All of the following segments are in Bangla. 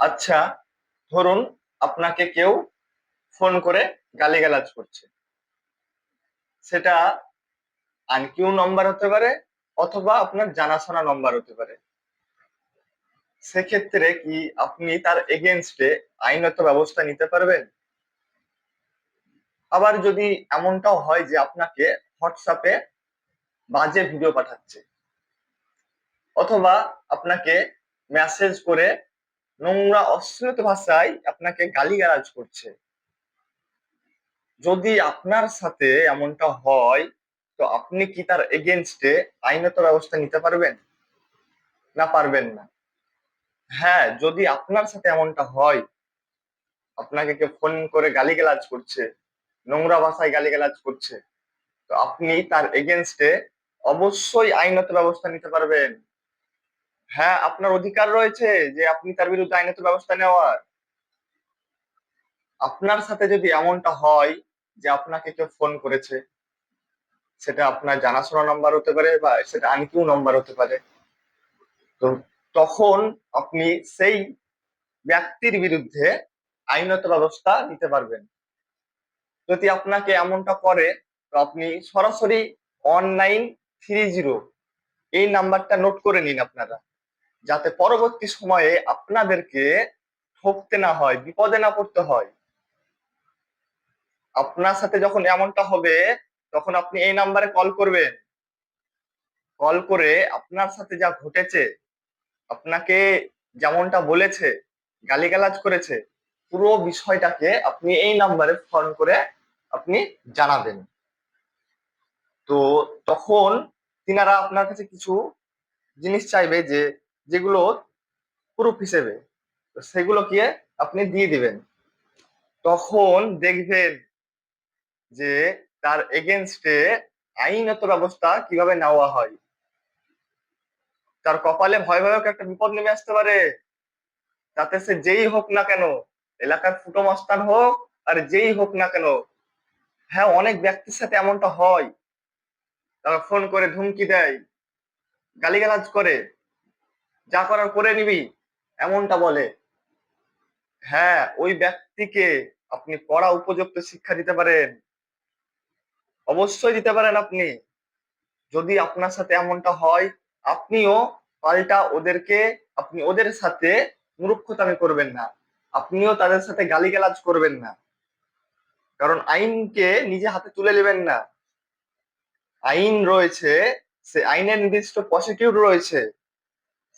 আচ্ছা, ধরুন আপনাকে কেউ ফোন করে গালিগালাজ করছে। সেটা আনকিউ নম্বর হতে পারে অথবা আপনার জানাশোনা নম্বর হতে পারে। সেক্ষেত্রে কি আপনি তার এগেনস্টে আইনত ব্যবস্থা নিতে পারবেন? আবার যদি এমনটাও হয় যে আপনাকে হোয়াটসঅ্যাপে বাজে ভিডিও পাঠাচ্ছে অথবা আপনাকে মেসেজ করে নোংরা অশ্লীল ভাষায় আপনাকে গালিগালাজ করছে, যদি আপনার সাথে এমনটা হয়, তো আপনি কি তার এগেনস্টে আইনত ব্যবস্থা নিতে পারবেন না পারবেন না? হ্যাঁ, যদি আপনার সাথে এমনটা হয়, আপনাকে কেউ ফোন করে গালিগালাজ করছে, নোংরা ভাষায় গালিগালাজ করছে, তো আপনি তার এগেনস্টে অবশ্যই আইনত ব্যবস্থা নিতে পারবেন। হ্যাঁ, আপনার অধিকার রয়েছে যে আপনি তার বিরুদ্ধে আইনত ব্যবস্থা নেওয়ার। আপনার সাথে যদি এমনটা হয় যে আপনাকে কেউ ফোন করেছে, সেটা আপনার জানাশোনা নাম্বার হতে পারে বা সেটা আনকিউ নাম্বার হতে পারে, তো তখন আপনি সেই ব্যক্তির বিরুদ্ধে আইনত ব্যবস্থা নিতে পারবেন। যদি আপনাকে এমনটা করে, তো আপনি সরাসরি 1930 এই নাম্বারটা নোট করে নিন আপনারা, যাতে পরবর্তী সময়ে আপনাদেরকে ঠকতে না হয়, বিপদে না পড়তে হয়। আপনার সাথে যখন এমনটা হবে, তখন আপনি এই নাম্বারে কল করবেন। কল করে আপনার সাথে যা ঘটেছে, আপনাকে যেমনটা বলেছে, গালিগালাজ করেছে, পুরো বিষয়টাকে আপনি এই নাম্বারে ফোন করে আপনি জানাবেন। তো তখন তিনারা আপনার কাছে কিছু জিনিস চাইবে, যে যেগুলো প্রুফ হিসেবে, তো সেগুলোকে আপনি দিয়ে দিবেন। তখন দেখবেন যে তার এগেনস্টে আইনত ব্যবস্থা কিভাবে নেওয়া হয়। তার কপালে ভয়াবহ একটা বিপদ নেমে আসতে পারে, তাতে সে যেই হোক না কেন, এলাকার ফুটো মস্তান হোক আর যেই হোক না কেন। হ্যাঁ, অনেক ব্যক্তির সাথে এমনটা হয়, তারা ফোন করে ধুমকি দেয়, গালিগালাজ করে, যা করার করে নিবি, এমনটা বলে। হ্যাঁ, ওই ব্যক্তিকে আপনি কড়া উপযুক্ত শিক্ষা দিতে পারেন, অবশ্যই দিতে পারেন আপনি। যদি আপনার সাথে এমনটা হয়, আপনিও পাল্টা ওদেরকে, আপনি ওদের সাথে মূর্খতামি করবেন না, আপনিও তাদের সাথে গালিগালাজ করবেন না। কারণ আইনকে নিজে হাতে তুলে নেবেন না। আইন রয়েছে, সে আইনের নির্দিষ্ট প্রসিকিউট রয়েছে,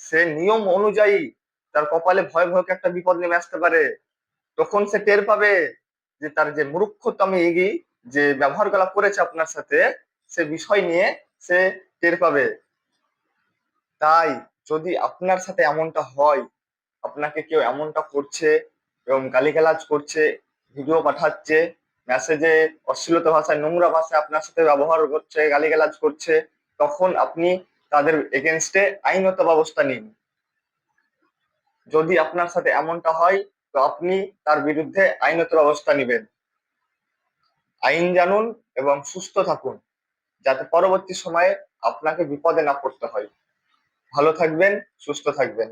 সে নিয়ম অনুযায়ী তার কপালে ভয়াবহ একটা বিপদ নেমে আসতে পারে। তখন সে টের পাবে যে তার যে মূর্খতামি যে ব্যবহার গুলা করেছে আপনার সাথে, সে বিষয় নিয়ে সে টের পাবে। তাই যদি আপনার সাথে এমনটা হয়, আপনাকে কেউ এমনটা করছে এবং গালিগালাজ করছে, ভিডিও পাঠাচ্ছে, মেসেজে অশ্লীলতা ভাষায়, নোংরা ভাষায় আপনার সাথে ব্যবহার করছে, গালিগালাজ করছে, তখন আপনি তাদের এগেনস্টে আইনত ব্যবস্থা নিন। যদি আপনার সাথে এমনটা হয়, তো আপনি তার বিরুদ্ধে আইনত ব্যবস্থা নিবেন। আইন জানুন এবং সুস্থ থাকুন, যাতে পরবর্তী সময়ে আপনাকে বিপদে না পড়তে হয়। ভালো থাকবেন, সুস্থ থাকবেন।